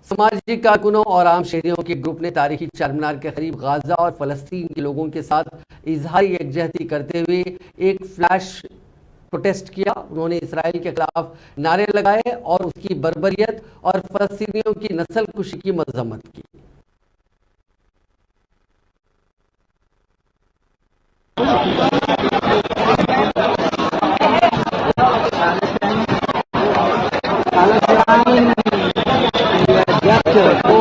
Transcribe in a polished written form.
समाजी कारकुनों और आम शहरियों के ग्रुप ने तारीखी चारमीनार के करीब गाजा और फलस्तीन के लोगों के साथ इजहारी यकजहती करते हुए एक फ्लैश प्रोटेस्ट किया। उन्होंने इसराइल के खिलाफ नारे लगाए और उसकी बर्बरियत और फलस्तीनियों की नस्लकुशी की मजम्मत की। Palestine,